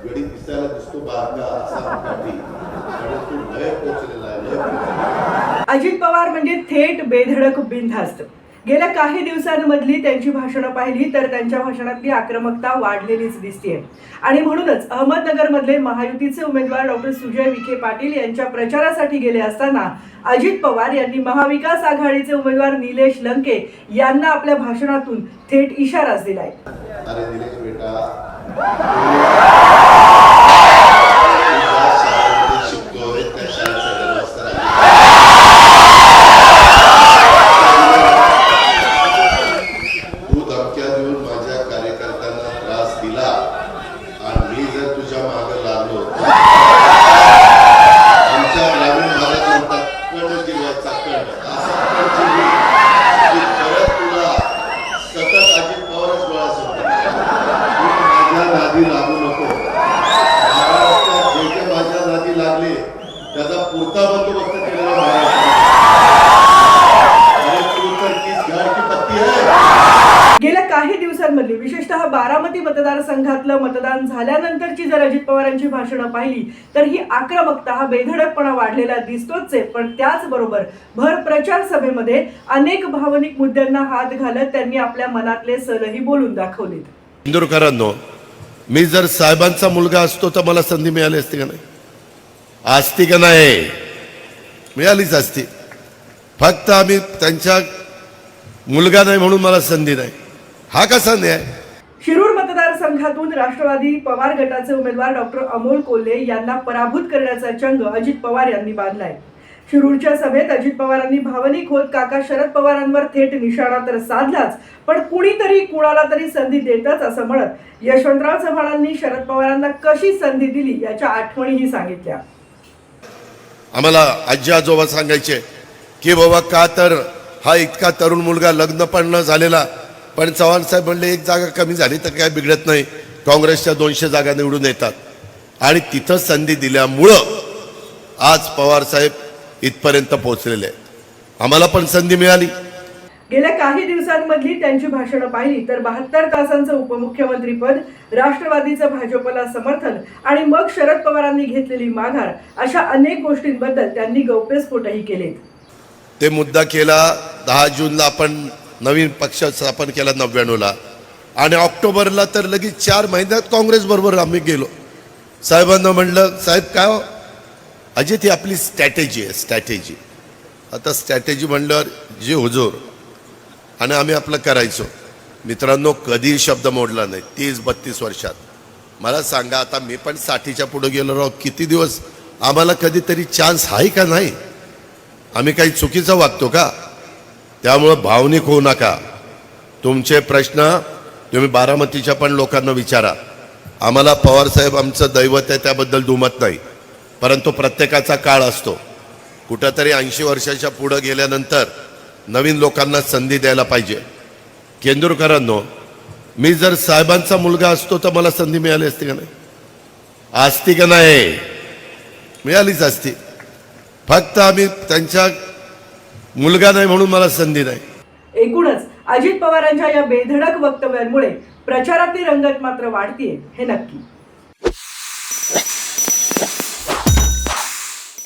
गडी दिसायला दिसतो बारका असा काठी आणि तो लय पोचलेला आहे, लय पोचलेला. अजित पवार म्हणजे थेट बेधडक बिनधास्त. गेल्या काही दिवसांमधली त्यांची भाषणं पाहिली तर त्यांच्या भाषणातली आक्रमकता वाढलेलीच दिसतेय. आणि म्हणूनच अहमदनगरमधले महायुतीचे उमेदवार डॉक्टर सुजय विखे पाटील यांच्या प्रचारासाठी गेले असताना अजित पवार यांनी महाविकास आघाडीचे उमेदवार निलेश लंके यांना आपल्या भाषणातून थेट इशाराच दिलाय. अरे निलेश बेटा, शिकतोय त्या शाळेत सगळं मस्त तू धमक्या देऊन माझ्या कार्यकर्त्यांना त्रास दिला आणि मी जर तुझ्या मागे लागलो आमच्या ग्रामीण भागात म्हणतात कण जीवाचा कण परत तुला सतत अजित पवारच गोळा सोडतो. माझ्या नादी लागू नको. महाराष्ट्रात जे जे माझ्या नादी लागले त्याचा पुरता बंदोबस्त केलेला गेल्या काही दिवसांमधली विशेषतः बारामती मतदारसंघातलं मतदान झाल्यानंतरची जर अजित पवारांची भाषणं पाहिली तर ही आक्रमकता, हा बेधडकपणा वाढलेला दिसतोच आहे. पण त्याचबरोबर भर प्रचार सभेमध्ये अनेक भावनिक मुद्द्यांना हात घालत त्यांनी आपल्या मनातले सलही बोलून दाखवलेत. इंदोरकरांनो, मी जर साहेबांचा मुलगा असतो तर मला संधी मिळाली असती का नाही? असती का नाही? मिळालीच असती. फक्त आम्ही त्यांच्या मुलगा नाही म्हणून मला संधी नाही. हा कसा न्याय? शिरूर मतदारसंघातून राष्ट्रवादी पवार गटाचे उमेदवार डॉक्टर अमोल कोल्हे यांना पराभूत करण्याचा चंग अजित पवार यांनी बांधलाय. शिरूरच्या सभेत अजित पवारांनी भावनिक होत काका शरद पवारांवर थेट निशाणा तर साधलाच, पण कुणीतरी कुणाला तरी संधी देतच असं म्हणत यशवंतराव चव्हाणांनी शरद पवारांना कशी संधी दिली याच्या आठवणीही सांगितल्या. आम्हाला आजी आजोबा सांगायचे की बाबा का तर हा इतका तरुण मुलगा, लग्न पण न झालेला, पण चव्हाण साहेब म्हणले एक जागा कमी झाली तर काय बिघडत नाही, काँग्रेसच्या 200 जागा निवडून येतात. आणि तिथं संधी दिल्यामुळं आज पवार साहेब इथपर्यंत पोहोचलेले आहेत. आम्हाला पण संधी मिळाली. गेल्या काही दिवसांमधली त्यांची भाषणं पाहिली तर 72 तासांचं उपमुख्यमंत्री पद, राष्ट्रवादीचं भाजपला समर्थन आणि मग शरद पवारांनी घेतलेली माघार अशा अनेक गोष्टींबद्दल त्यांनी गौप्यस्फोटही केलेत. ते मुद्दा केला 10 जूनला आपण नवीन पक्ष स्थापन केला 99ला, आणि ऑक्टोबरला तर लगेच 4 महिन्यात काँग्रेस बरोबर आम्ही गेलो. साहेबांना म्हणलं, साहेब काय अजित ही आपली स्ट्रॅटेजी आहे, स्ट्रॅटेजी. आता स्ट्रॅटेजी म्हणल्यावर जे हुजूर आणि आम्ही आपलं करायचो. मित्रांनो, कधी शब्द मोडला नाही 30-32 वर्षात. मला सांगा, आता मी पण 60च्या पुढे गेलो राव, किती दिवस आम्हाला कधीतरी चान्स आहे का नाही? आम्ही काही चुकीचं वागतो का? त्यामुळं भावनिक होऊ नका. तुमचे प्रश्न तुम्ही बारामतीच्या पण लोकांना विचारा. आम्हाला पवारसाहेब आमचं दैवत आहे त्याबद्दल दुमत नाही, परंतु प्रत्येकाचा काळ असतो. कुठंतरी 80 वर्षाच्या पुढं गेल्यानंतर नवीन लोकांना संधी द्यायला पाहिजे. केंद्रकरांनो, मी जर साहेबांचा मुलगा असतो तर मला संधी मिळाली असती का नाही? असती का नाही? मिळालीच असती. फक्त आम्ही त्यांच्या मुलगा नाही म्हणून मला संधी नाही. एकूणच अजित पवारांच्या या बेधडक वक्तव्यांमुळे प्रचारातली रंगत मात्र वाढतीये हे नक्की.